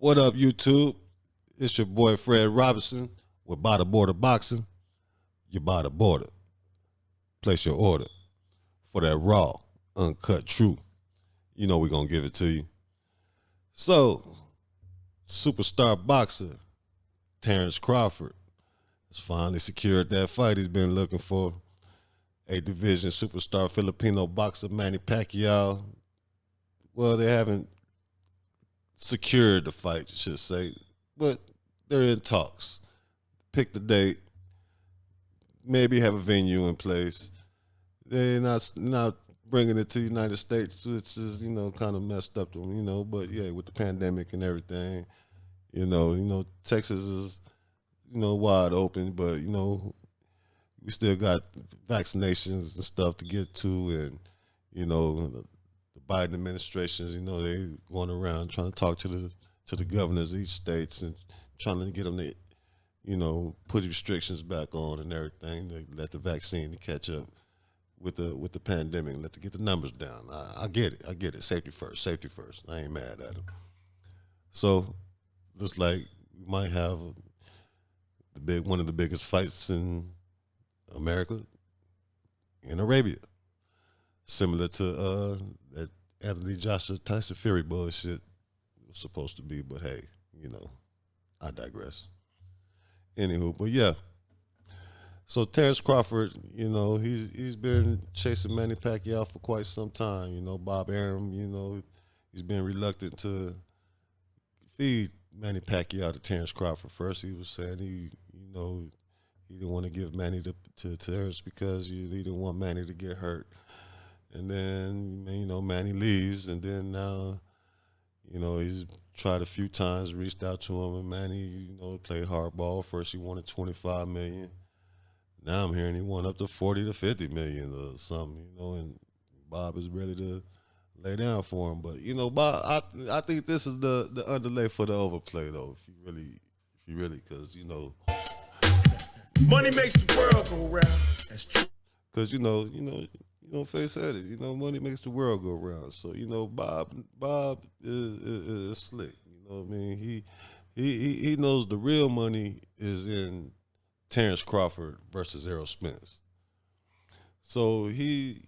What up, YouTube? It's your boy Fred Robinson with By the Border Boxing. You're by the border. Place your order for that raw, uncut truth. You know we're going to give it to you. So, superstar boxer Terrence Crawford has finally secured that fight he's been looking for. A-division superstar Filipino boxer Manny Pacquiao. Well, they haven't secured the fight, you should say, but they're in talks. Pick the date, maybe have a venue in place. They're not bringing it to the United States, which is, kind of messed up to them, but yeah, with the pandemic and everything, Texas is, wide open, but, we still got vaccinations and stuff to get to, and, the Biden administrations, they going around trying to talk to the governors of each states and trying to get them to, put restrictions back on and everything, to let the vaccine catch up with the pandemic, and get the numbers down. I get it. Safety first. I ain't mad at them. So, just like we might have one of the biggest fights in America in Arabia, similar to that Anthony Joshua Tyson Fury bullshit was supposed to be, but hey, I digress. Anywho, but yeah. So Terrence Crawford, he's been chasing Manny Pacquiao for quite some time. Bob Arum, he's been reluctant to feed Manny Pacquiao to Terrence Crawford. First, he was saying he didn't want to give Manny to Terrence because he didn't want Manny to get hurt. And then, Manny leaves, and then now, he's tried a few times, reached out to him, and Manny, played hardball. First, he wanted $25 million. Now I'm hearing he went up to $40 to $50 million or something, and Bob is ready to lay down for him. But, Bob, I think this is the underlay for the overplay, though, if you really, because, money makes the world go round. That's true. Because, Face said it, money makes the world go round. So, Bob is slick, what I mean? He knows the real money is in Terrence Crawford versus Errol Spence. So he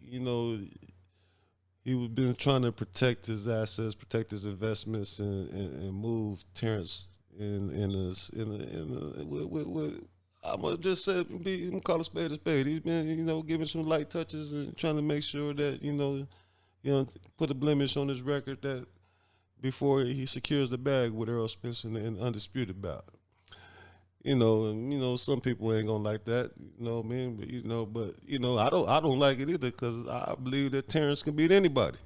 been trying to protect his assets, protect his investments, and move Terrence with I'm gonna just say, I'm gonna call a spade a spade. He's been, giving some light touches and trying to make sure that put a blemish on his record that before he secures the bag with Errol Spence in the undisputed bout. Some people ain't gonna like that, what I mean? But I don't like it either because I believe that Terrence can beat anybody.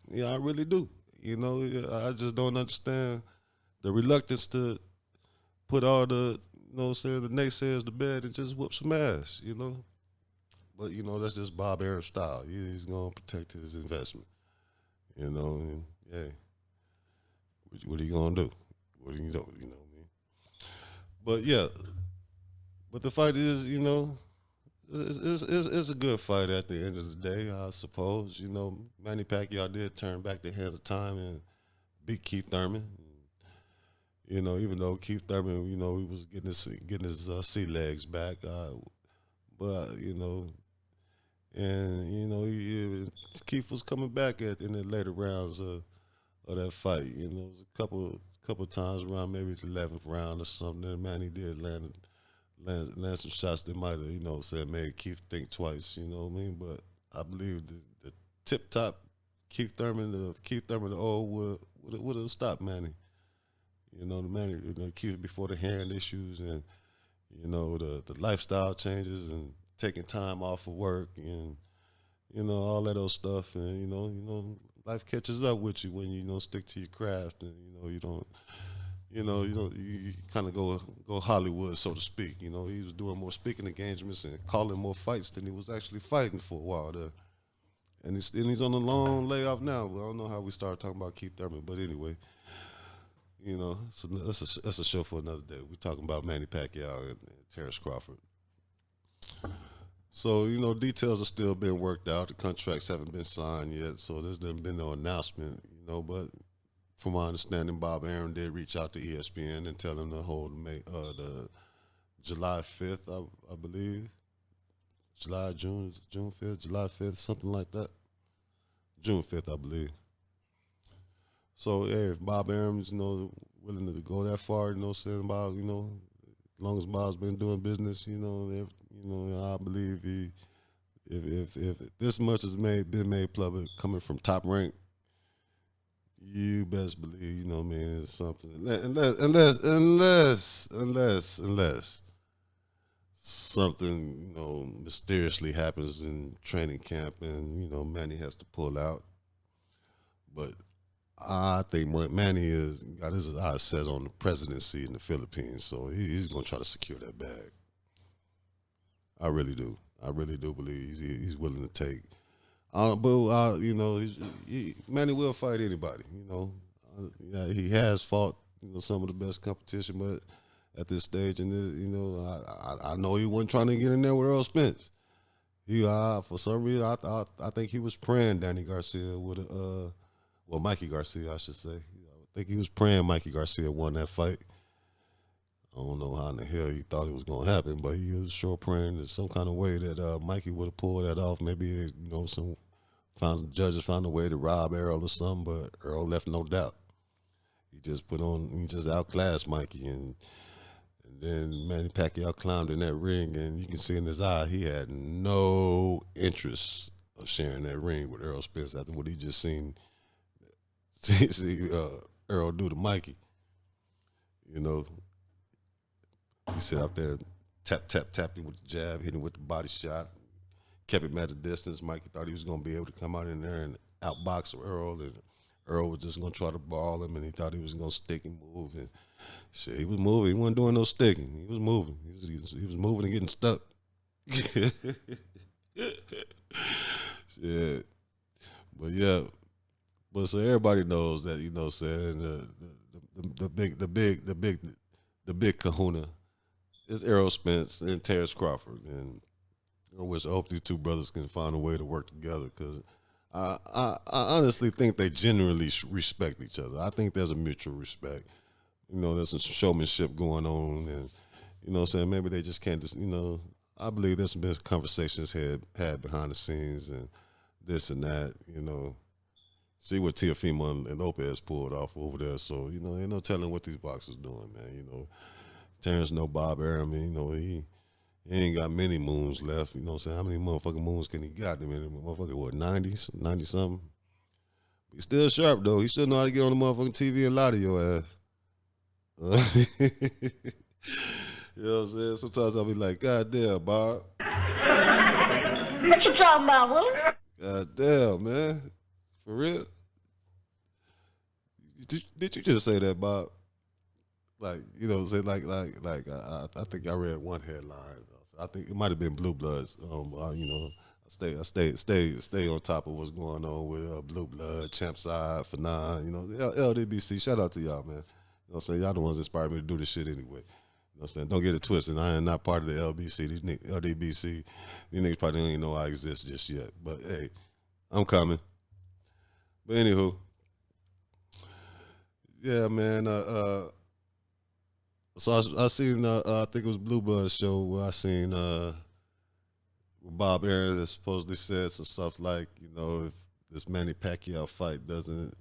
Yeah, I really do. I just don't understand the reluctance to put all the the naysayers to bed and just whoop some ass, But, that's just Bob Arum style. He's going to protect his investment, and, hey, what are you going to do? What are you doing, what I mean? But, yeah, but the fight is, it's a good fight at the end of the day, I suppose. Manny Pacquiao did turn back the hands of time and beat Keith Thurman. Even though Keith Thurman, he was getting his sea legs back, but Keith was coming back in the later rounds of that fight. It was a couple times around maybe the 11th round or something. And Manny did land some shots that might have made Keith think twice. You know what I mean? But I believe the tip top Keith Thurman, the old would have stopped Manny. The Manny, Keith before the hand issues and, the lifestyle changes and taking time off of work and, all that old stuff. And, life catches up with you when you don't stick to your craft and, you kind of go Hollywood, so to speak. He was doing more speaking engagements and calling more fights than he was actually fighting for a while there. And he's on a long layoff now. But I don't know how we started talking about Keith Thurman, but anyway. So that's a show for another day. We're talking about Manny Pacquiao and Terrence Crawford. So, details are still being worked out. The contracts haven't been signed yet, so there's been no announcement, but from my understanding, Bob Arum did reach out to ESPN and tell them to hold the July 5th, I believe. June 5th, July 5th, something like that. June 5th, I believe. So, hey, if Bob Arum's, willing to go that far, saying about, as long as Bob's been doing business, I believe if this much has been made public coming from Top Rank, you best believe, man, it's something. Unless something, mysteriously happens in training camp and, Manny has to pull out. But I think Manny got his eyes set on the presidency in the Philippines, so he's going to try to secure that bag. I really do. I really do believe he's willing to take. Manny will fight anybody. He has fought some of the best competition, but at this stage, I know he wasn't trying to get in there with Earl Spence. For some reason, I think he was praying Danny Garcia would Mikey Garcia, I should say. I think he was praying Mikey Garcia won that fight. I don't know how in the hell he thought it was going to happen, but he was sure praying in some kind of way that Mikey would have pulled that off. Maybe, some judges found a way to rob Earl or something, but Earl left no doubt. He just outclassed Mikey, and then Manny Pacquiao climbed in that ring, and you can see in his eye he had no interest of sharing that ring with Earl Spence after what he just seen Earl do to Mikey. He sat up there, tapped him with the jab, hit him with the body shot, kept him at a distance. Mikey thought he was going to be able to come out in there and outbox Earl, and Earl was just going to try to ball him, and he thought he was going to stick and move. And shit, he was moving. He wasn't doing no sticking. He was moving. He was moving and getting stuck. Shit. But so everybody knows that, saying the big kahuna is Errol Spence and Terrence Crawford, and I hope these two brothers can find a way to work together, because I honestly think they genuinely respect each other. I think there's a mutual respect. There's some showmanship going on, and saying maybe they just can't. I believe there's been conversations had behind the scenes and this and that. See what Teofimo and Lopez pulled off over there. So, ain't no telling what these boxers doing, man. Terrence know Bob Arum, he ain't got many moons left. How many motherfucking moons can he got? Motherfucker, 90-something? He's still sharp, though. He should know how to get on the motherfucking TV and lie to your ass. You know what I'm saying? Sometimes I'll be like, God damn, Bob. What you talking about, Willie? God damn, man. For real? Did you just say that, Bob? Like, say I think I read one headline. I think it might have been Blue Bloods. I stay on top of what's going on with Blue Blood, Champside, Fanon, LDBC. Shout out to y'all, man. Y'all the ones that inspired me to do this shit anyway. Don't get it twisted. I am not part of the LBC, LDBC. These niggas probably don't even know I exist just yet. But hey, I'm coming. But anywho, yeah, man. So I seen I think it was Blue Blood show where I seen Bob Arum that supposedly said some stuff like, if this Manny Pacquiao fight doesn't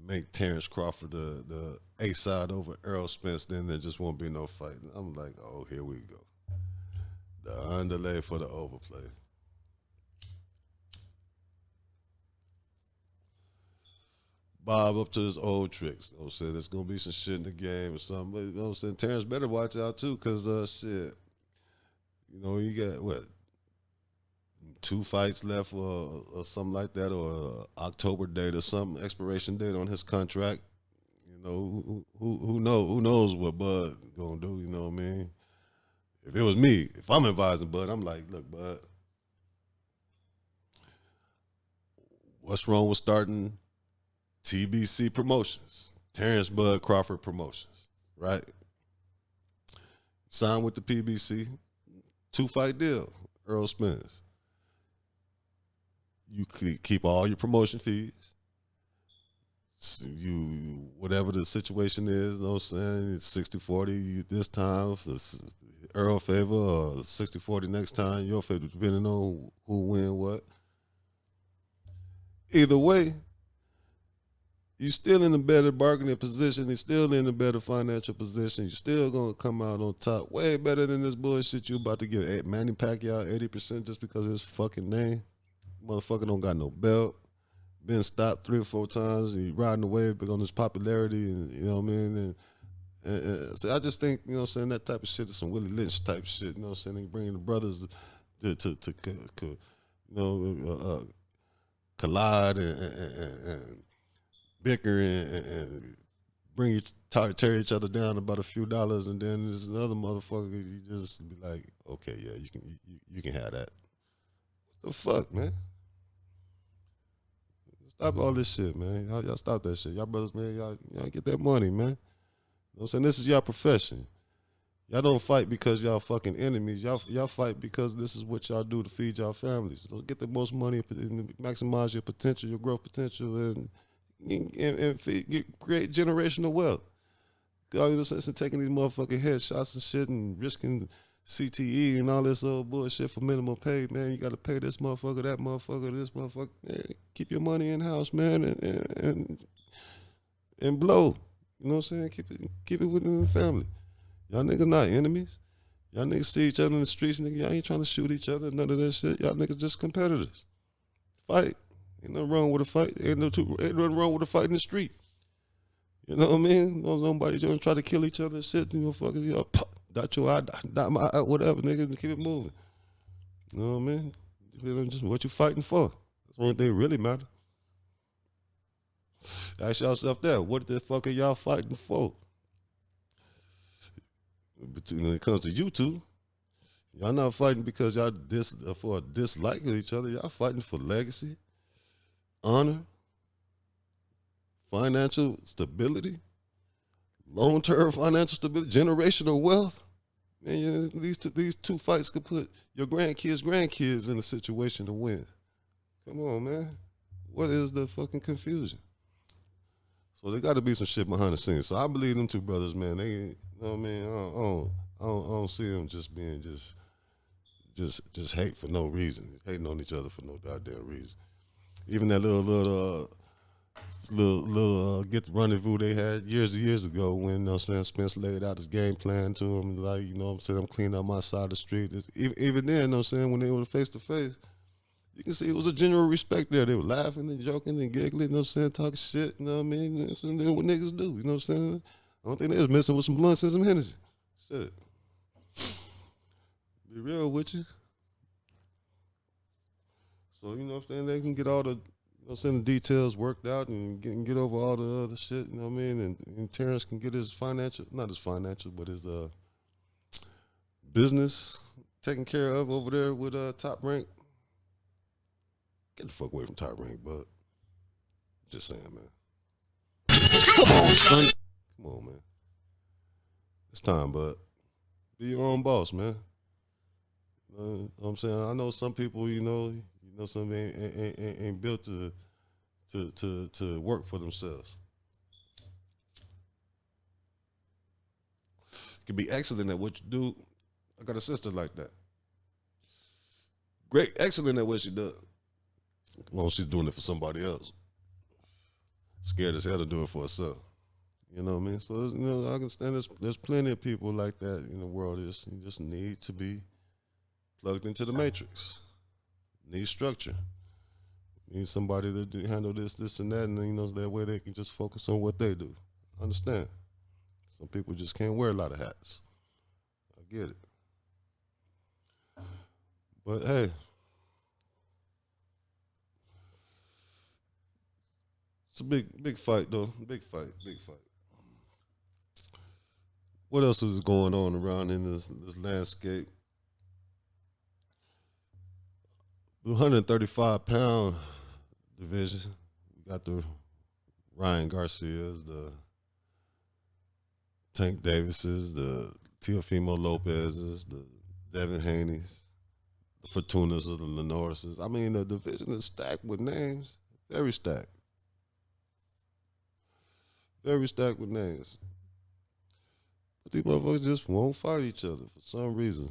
make Terrence Crawford the A side over Earl Spence, then there just won't be no fight. And I'm like, oh, here we go. The underlay for the overplay. Bob up to his old tricks. There's going to be some shit in the game or something. But, Terrence better watch out, too, because, shit, you got, what, 2 fights left or something like that, or October date or something, expiration date on his contract. Who knows what Bud going to do, you know what I mean? If it was me, if I'm advising Bud, I'm like, look, Bud, what's wrong with starting TBC Promotions, Terrence Bud Crawford Promotions, right? Signed with the PBC, 2-fight deal, Earl Spence. You keep all your promotion fees, You whatever the situation is, you know what I'm saying? It's 60-40 this time, it's Earl favor, or 60-40 next time, your favor, depending on who win what. Either way, you're still in a better bargaining position. You're still in a better financial position. You're still gonna come out on top, way better than this bullshit you about to give Manny Pacquiao 80% just because of his fucking name. Motherfucker don't got no belt. Been stopped 3 or 4 times. And he riding away on his popularity, and you know what I mean. And so I just think, you know what I'm saying, that type of shit is some Willie Lynch type shit. You know what I'm saying? They bringing the brothers to collide and bicker and tear each other down about a few dollars, and then there's another motherfucker. You just be like, okay, yeah, you can have that. What the fuck, man? Stop all this shit, man. Y'all stop that shit. Y'all brothers, man, y'all get that money, man. You know what I'm saying? This is your profession. Y'all don't fight because y'all fucking enemies. Y'all fight because this is what y'all do to feed y'all families. So get the most money and maximize your potential, your growth potential, and create generational wealth. All you listen, taking these motherfucking headshots and shit and risking CTE and all this old bullshit for minimum pay, man. You got to pay this motherfucker, that motherfucker, this motherfucker. Man, keep your money in house, man, and blow. You know what I'm saying? Keep it within the family. Y'all niggas not enemies. Y'all niggas see each other in the streets, nigga. Y'all ain't trying to shoot each other, none of that shit. Y'all niggas just competitors. Fight. Ain't nothing wrong with a fight. Ain't nothing wrong with a fight in the street. You know what I mean? Nobody just try to kill each other and shit. You know, fucking, you know, dot your eye, dot my eye, whatever, nigga. Keep it moving. You know what I mean? You know, just what you fighting for. That's the only thing that really matter. Ask yourself that. What the fuck are y'all fighting for? But when it comes to you two, y'all not fighting because y'all for a dislike of each other. Y'all fighting for legacy, honor, financial stability, long-term financial stability, generational wealth. Man, you know, these two fights could put your grandkids in a situation to win. Come on, man. What is the fucking confusion? So there got to be some shit behind the scenes. So I believe them two brothers, man. They, you know what I mean? I don't see them just being just hate for no reason, hating on each other for no goddamn reason. Even that little get the rendezvous they had years ago when, you know what I'm saying, Spence laid out his game plan to him, like, you know what I'm saying, I'm cleaning up my side of the street. Even then, you know what I'm saying, when they were face to face, you can see it was a general respect there. They were laughing and joking and giggling, you know what I'm saying, talking shit, you know what I mean? You know what I'm saying? What niggas do, you know what I'm saying? I don't think they was messing with some blunts and some Hennessy. Shit. Be real with you. So, you know what I'm saying, they can get all the, you know what I'm saying, the details worked out and get over all the other shit, you know what I mean? And Terrence can get his financial, not his financial, but his business taken care of over there with Top Rank. Get the fuck away from Top Rank, bud. Just saying, man. Come on, son. Come on, man. It's time, bud. Be your own boss, man. You know what I'm saying? I know some people, you know some ain't built to work for themselves. Can be excellent at what you do. I got a sister like that. Great, excellent at what she does. Well, she's doing it for somebody else. Scared as hell to do it for herself. You know what I mean? So, you know, I understand there's plenty of people like that in the world. You just need to be plugged into the matrix. Need structure. Need somebody to handle this, and that, and, you know, that way they can just focus on what they do. Understand? Some people just can't wear a lot of hats. I get it. But hey, it's a big fight though. Big fight. What else is going on around in this landscape? The 135-pound division. We got the Ryan Garcias, the Tank Davises, the Teofimo Lopez's, the Devin Haney's, the Fortunas, the Lenore's. I mean, the division is stacked with names, very stacked. Very stacked with names. But these motherfuckers just won't fight each other for some reason.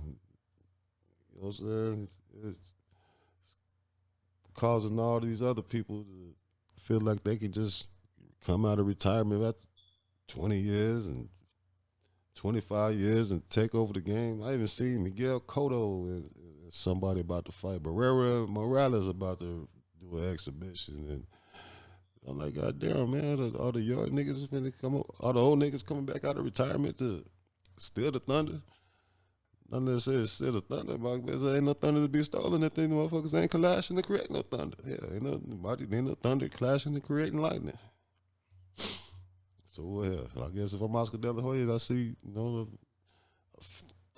You know what I'm saying? It's causing all these other people to feel like they can just come out of retirement after 20 years and 25 years and take over the game. I even seen Miguel Cotto and somebody about to fight. Barrera Morales about to do an exhibition. And I'm like, God damn, man, all the young niggas finna come up, all the old niggas coming back out of retirement to steal the thunder. Not necessarily steal the thunder, but there ain't no thunder to be stolen if they motherfuckers ain't clashing to create no thunder. Yeah, ain't no thunder clashing to creating lightning. So I guess if I'm Oscar De La Hoya, I see, the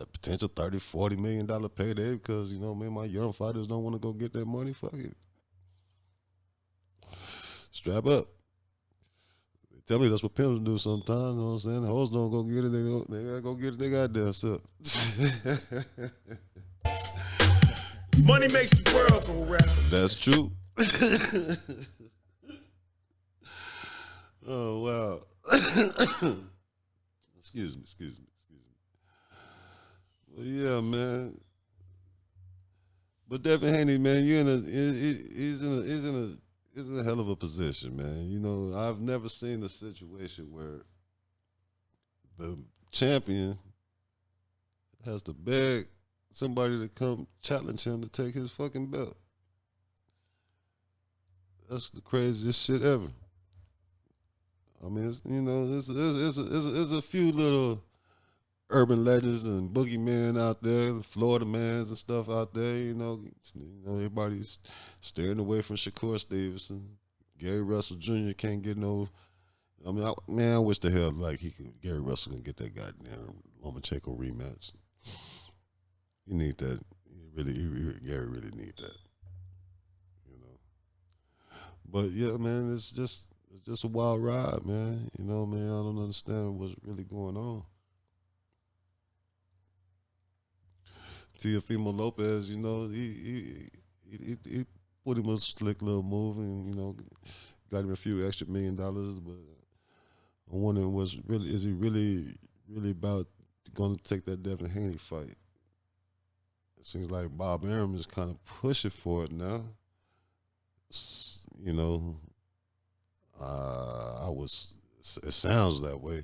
potential $30-40 million payday because, man, my young fighters don't want to go get that money. Fuck it. Strap up. They tell me that's what pimps do sometimes, you know what I'm saying? The hoes don't go get it, they gotta go get it, they goddamn self. Money makes the world go round. That's true. Oh, wow. Excuse me. Well, yeah, man. But Devin Haney, man, he's in a hell of a position, man. I've never seen a situation where the champion has to beg somebody to come challenge him to take his fucking belt. That's the craziest shit ever. I mean, there's a few little urban legends and boogeymen out there, the Florida mans and stuff out there. Everybody's staring away from Shakur Stevenson. Gary Russell Jr. can't get no. I mean, I wish the hell Gary Russell can get that goddamn Lomachenko rematch. You need that. Gary really need that. But yeah, man, it's just a wild ride, man. Man, I don't understand what's really going on. Teofimo Lopez, he put him a slick little move and, got him a few extra $1 million. But I'm wondering, is he really about going to take that Devin Haney fight? It seems like Bob Arum is kind of pushing for it now. It sounds that way.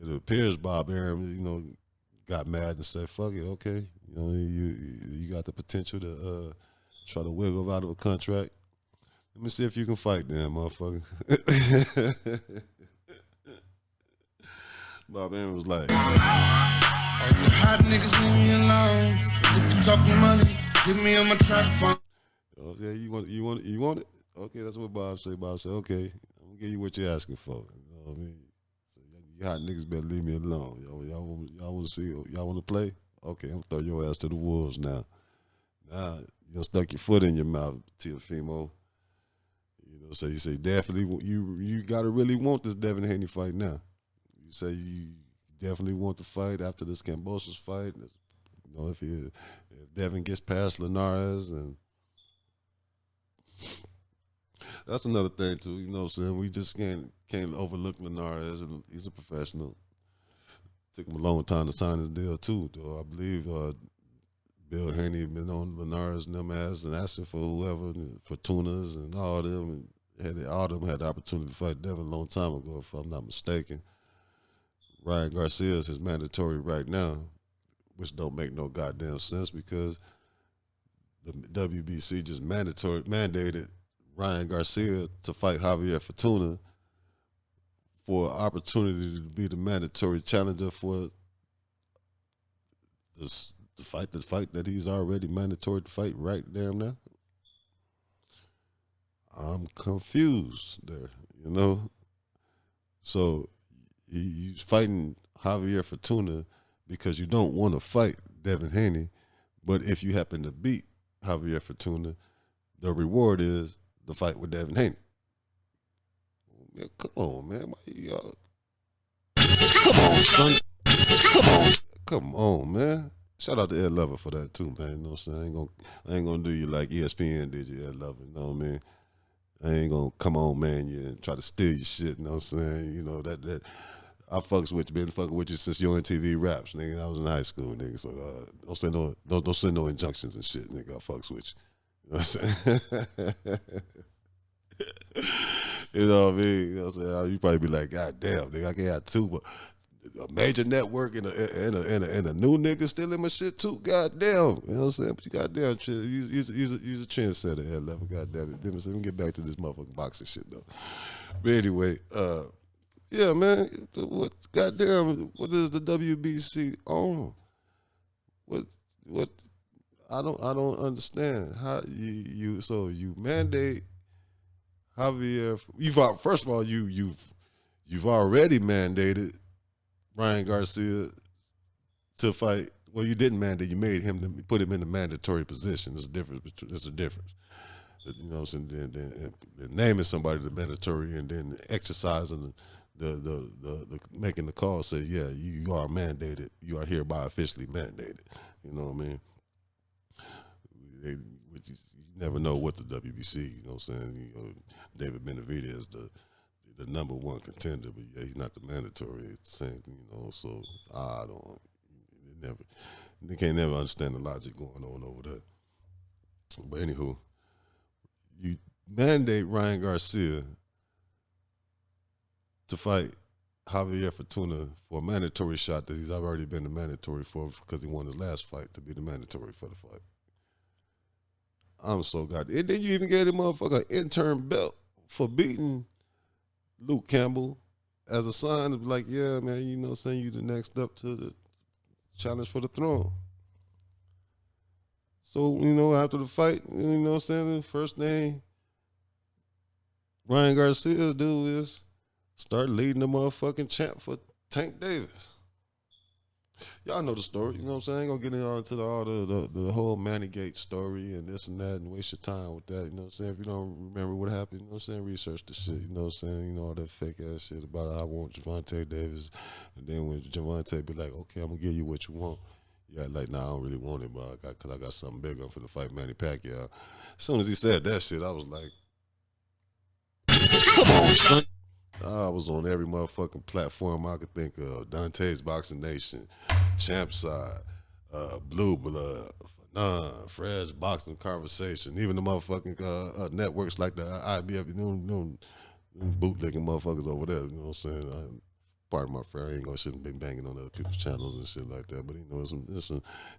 It appears Bob Arum, got mad and said, fuck it, okay. You got the potential to try to wiggle out of a contract. Let me see if you can fight then, motherfucker. Bob Arum was like, Hot niggas leave me alone. If you talking money, give me on my track phone. Oh, yeah, you want it? Okay, that's what Bob said. Bob said, okay, I'm gonna give you what you're asking for. You know what I mean? So you hot niggas better leave me alone. Y'all want to see? Y'all want to play? Okay, I'm gonna throw your ass to the wolves now. Now you stuck your foot in your mouth, Teofimo. So you say definitely you gotta really want this Devin Haney fight now. You say you definitely want the fight after this Kambosos fight. If Devin gets past Linares, and that's another thing too. You know what I'm saying? We just can't overlook Linares, and he's a professional. Took him a long time to sign his deal too, though. I believe Bill Haney had been on Linares and them ass and asking for whoever, for Tunas and all of them, and all of them had the opportunity to fight Devin a long time ago, if I'm not mistaken. Ryan Garcia is his mandatory right now, which don't make no goddamn sense because the WBC just mandated Ryan Garcia to fight Javier Fortuna for an opportunity to be the mandatory challenger for the fight that he's already mandatory to fight right damn now. I'm confused there, So he's fighting Javier Fortuna because you don't want to fight Devin Haney, but if you happen to beat Javier Fortuna, the reward is the fight with Devin Haney. Man, come on, man. Why y'all? Come on, son. Come on, man. Shout out to Ed Lover for that too, man. You know what I'm saying? I ain't gonna do you like ESPN did you, Ed Lover. You know what I mean? I ain't gonna come on, man, you and try to steal your shit. You know what I'm saying? You know that I fucks with you, been fucking with you since UNTV raps, nigga. I was in high school, nigga. So don't send no injunctions and shit, nigga. I fucks with you. You know what I'm saying? You know what I mean? You know what I'm saying? You probably be like, God damn, nigga, I can't have two, but a major network and a new nigga still in my shit too. God damn, you know what I'm saying? But you goddamn, use a trendsetter at level. God damn it. Let me get back to this motherfucking boxing shit though. But anyway, yeah, man. What goddamn? What is the WBC on? What? I don't understand how you mandate Javier. First of all you've already mandated Ryan Garcia to fight. Well, you didn't mandate. You made him to put him in the mandatory position. There's a difference. There's a difference. You know what I'm saying? Then naming somebody the mandatory and then exercising the making the call. Say, yeah, you are mandated. You are hereby officially mandated. You know what I mean? You never know what the WBC. You know what I'm saying? You know, David Benavidez is the number one contender, but yeah, he's not the mandatory. It's the same thing, you know. So I don't. They can't never understand the logic going on over there. But anywho, you mandate Ryan Garcia to fight Javier Fortuna for a mandatory shot that he's already been the mandatory for because he won his last fight to be the mandatory for the fight. I'm so goddamn. And then you even gave him motherfucker interim belt for beating Luke Campbell as a sign of like, yeah, man, you know, saying you the next up to the challenge for the throne. So, you know, after the fight, you know what I'm saying, the first thing Ryan Garcia do is start leading the motherfucking champ for Tank Davis. Y'all know the story, you know what I'm saying? I ain't gonna get into all the whole Mannygate story and this and that and waste your time with that, you know what I'm saying? If you don't remember what happened, you know what I'm saying? Research the shit, you know what I'm saying? You know, all that fake ass shit about I want Gervonta Davis. And then when Gervonta be like, okay, I'm gonna give you what you want. Yeah, like, nah, I don't really want it, but because I got something big. I'm finna fight Manny Pacquiao. As soon as he said that shit, I was like, come on, son. I was on every motherfucking platform I could think of. Dante's Boxing Nation, Champ Side, Blue Blood, Fanon, Fred's Boxing Conversation, even the motherfucking networks like the IBF, you know, bootlegging motherfuckers over there, you know what I'm saying? Pardon my friend, I ain't shouldn't be banging on other people's channels and shit like that, but you know,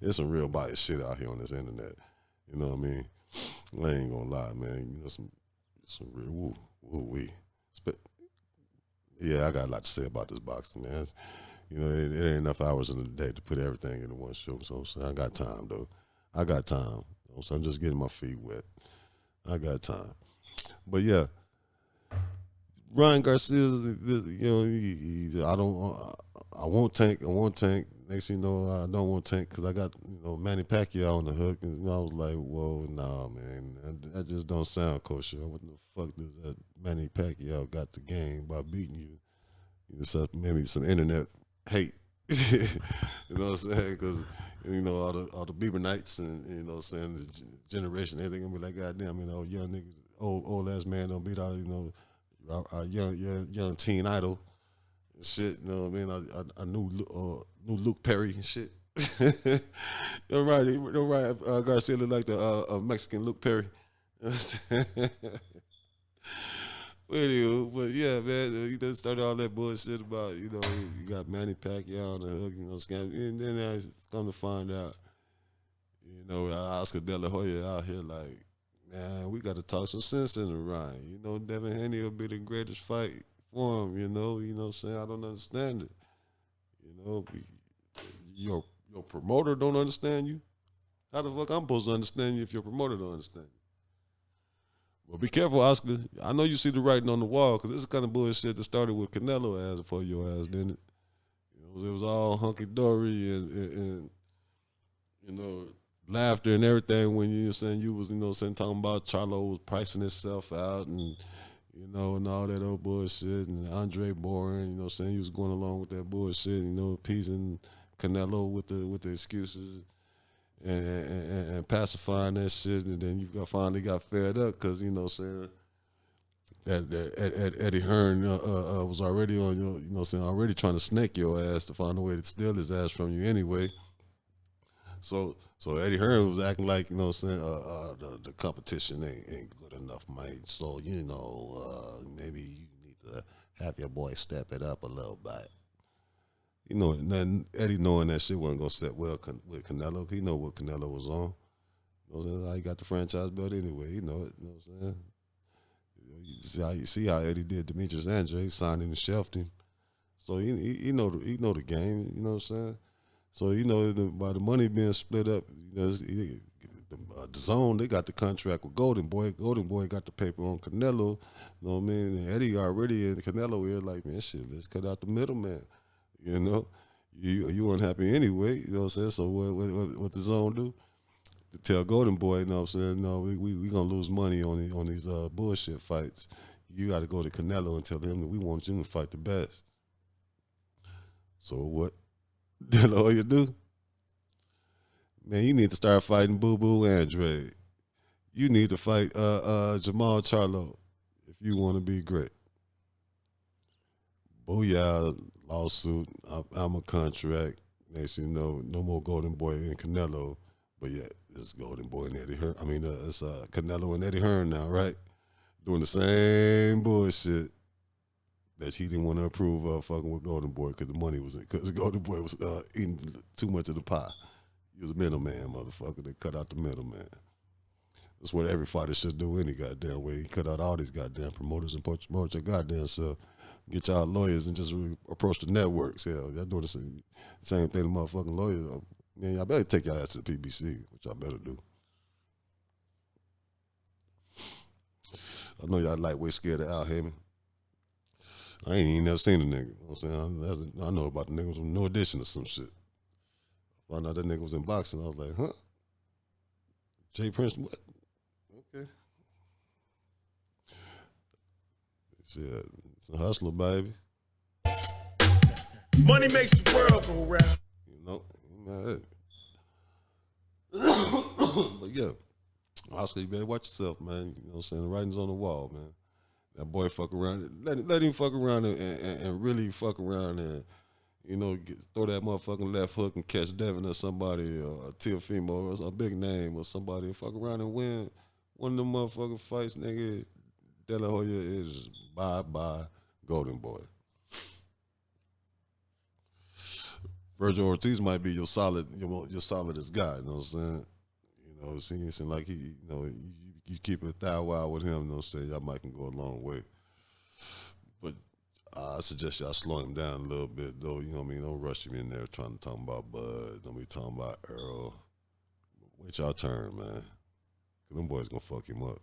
it's some real biased shit out here on this internet. You know what I mean? I ain't gonna lie, man. You know, some real woo-wee. Yeah, I got a lot to say about this boxing, man. You know, it ain't enough hours in the day to put everything into one show. So I'm saying I got time, though. I got time. So I'm just getting my feet wet. I got time. But yeah, Ryan Garcia, you know, I won't tank. Next thing you know, I don't want to tank because I got, you know, Manny Pacquiao on the hook. And you know, I was like, whoa, nah, man. That just don't sound kosher. What the fuck does that Manny Pacquiao got to gain by beating you? You know, so maybe some internet hate. You know what I'm saying? Because, you know, all the Bieber nights and, you know what I'm saying, the generation, everything going to be like, goddamn, you know, young niggas, old ass man don't beat out, you know, our young teen idol and shit. You know what I mean? I knew Luke Perry and shit. You're right. Garcia look like the Mexican Luke Perry. You know what I'm saying? But yeah, man, he done started all that bullshit about, you know, you got Manny Pacquiao on the hook, you know, scam. And then I come to find out, you know, Oscar De La Hoya out here like, man, we got to talk some sense into Ryan. You know, Devin Haney will be the greatest fight for him, you know what I'm saying? I don't understand it. You know, your promoter don't understand you. How the fuck I'm supposed to understand you if your promoter don't understand you? Well, be careful, Oscar. I know you see the writing on the wall because this is kind of bullshit that started with Canelo ass for your ass, didn't it? You know, it was all hunky-dory and you know, laughter and everything when you were saying you was, you know, talking about Charlo was pricing himself out and, you know, and all that old bullshit and Andre Bourne, you know, saying he was going along with that bullshit, you know, appeasing Canelo with the excuses. And pacifying that shit, and then you finally got fed up because, you know what I'm saying, that Eddie Hearn was already on your, you know what I'm saying, already trying to snake your ass to find a way to steal his ass from you anyway. So Eddie Hearn was acting like, you know what I'm saying, the competition ain't good enough, mate. So, you know, maybe you need to have your boy step it up a little bit. You know, and then Eddie knowing that shit wasn't gonna set well with Canelo. He know what Canelo was on. You know what I'm saying? He got the franchise belt anyway. You know it. You know what I'm saying? You see how Eddie did Demetrius Andre. He signed him and shelved him. So he know the game. You know what I'm saying? So you know by the money being split up, you know, the Zone, they got the contract with Golden Boy. Golden Boy got the paper on Canelo. You know what I mean? And Eddie already in Canelo here like, man, shit, let's cut out the middleman. You know, you weren't happy anyway. You know what I'm saying? So what the Zone do? To tell Golden Boy, you know what I'm saying? No, we gonna lose money on these bullshit fights. You got to go to Canelo and tell him that we want you to fight the best. So what De La Hoya do? Man, you need to start fighting Boo Boo Andre. You need to fight Jamal Charlo if you want to be great. Booyah, lawsuit, I'm a contract. Next thing you know, no more Golden Boy and Canelo. But yeah, it's Golden Boy and Eddie Hearn. I mean, it's Canelo and Eddie Hearn now, right? Doing the same bullshit that he didn't want to approve of fucking with Golden Boy because the money was in. Because Golden Boy was eating too much of the pie. He was a middleman, motherfucker. They cut out the middleman. That's what every fighter should do any goddamn way. He cut out all these goddamn promoters and promote your goddamn self. Get y'all lawyers and just approach the networks. Hell, y'all doing the same thing to motherfucking lawyers. Man, y'all better take y'all ass to the PBC, which y'all better do. I know y'all lightweight scared of Al Heyman. I ain't even never seen the nigga. You know what I'm saying? I know about the nigga from No Edition or some shit. Found out that nigga was in boxing. I was like, huh? Jay Prince, what? Okay. Shit, it's a hustler, baby. Money makes the world go round. You know, but yeah, Oscar, you better watch yourself, man. You know what I'm saying? The writing's on the wall, man. That boy fuck around. Let him fuck around and really fuck around and, you know, throw that motherfucking left hook and catch Devin or somebody or Teofimo or a big name or somebody and fuck around and win one of them motherfucking fights, nigga. De La Hoya is bye-bye Golden Boy. Virgil Ortiz might be your solidest guy, you know what I'm saying? You know, it seems like he, you know, you keep it thou wow with him, you know what I'm saying? Y'all might can go a long way. But I suggest y'all slow him down a little bit, though, you know what I mean? Don't rush him in there trying to talk about Bud, don't be talking about Earl. Wait y'all turn, man. Cause them boys gonna fuck him up.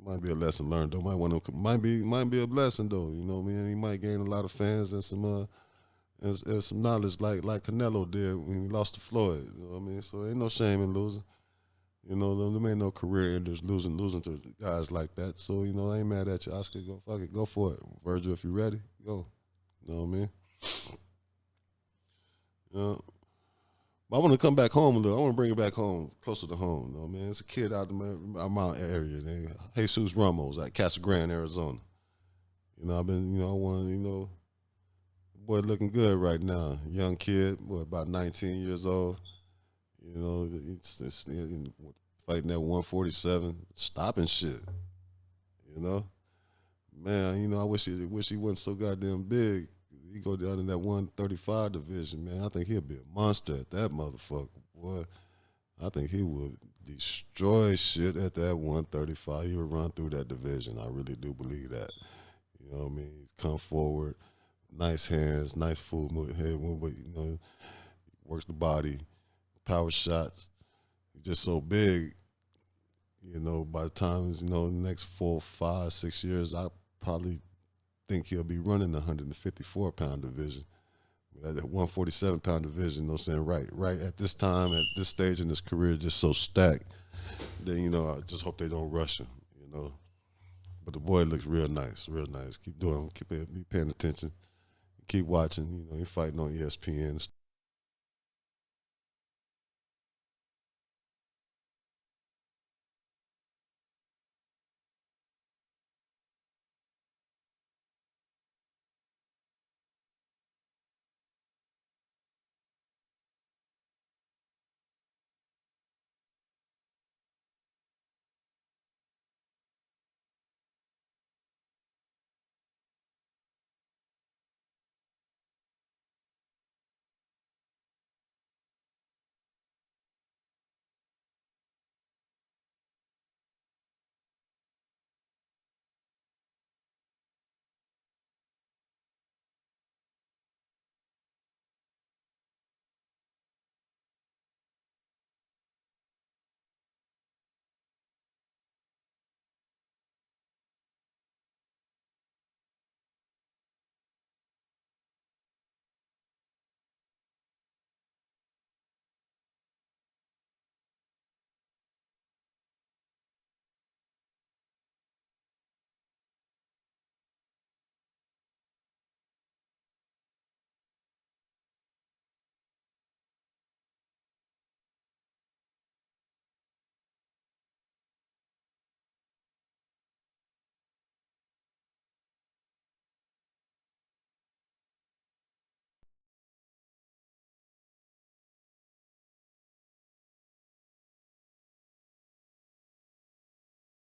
Might be a lesson learned, though. Might be a blessing, though, you know what I mean? He might gain a lot of fans and some some knowledge like Canelo did when he lost to Floyd. You know what I mean? So ain't no shame in losing. You know, there ain't no career enders losing to guys like that. So, you know, I ain't mad at you, Oscar. Go fuck it. Go for it. Virgil, if you ready, go. You know what I mean? You know? But I want to come back home a little. I want to bring it back home, closer to home. You know what I mean? It's a kid out in my Mount area. Jesus Ramos at Casa Grande, Arizona. You know, I want to, you know, boy looking good right now. Young kid, boy, about 19 years old. You know, he's fighting at 147, stopping shit. You know? Man, you know, I wish he wasn't so goddamn big. He go down in that 135 division, man. I think he'll be a monster at that motherfucker, boy. I think he would destroy shit at that 135. He would run through that division. I really do believe that. You know what I mean? He's come forward. Nice hands, nice full head movement, you know, works the body, power shots. He's just so big, you know, by the time, you know, the next 4, 5, 6 years, I probably think he'll be running the 154-pound division. That 147-pound division, you know what I'm saying? Right at this time, at this stage in his career, just so stacked. Then, you know, I just hope they don't rush him, you know. But the boy looks real nice, real nice. Keep doing, keep paying attention. Keep watching, you know, he's fighting on ESPN.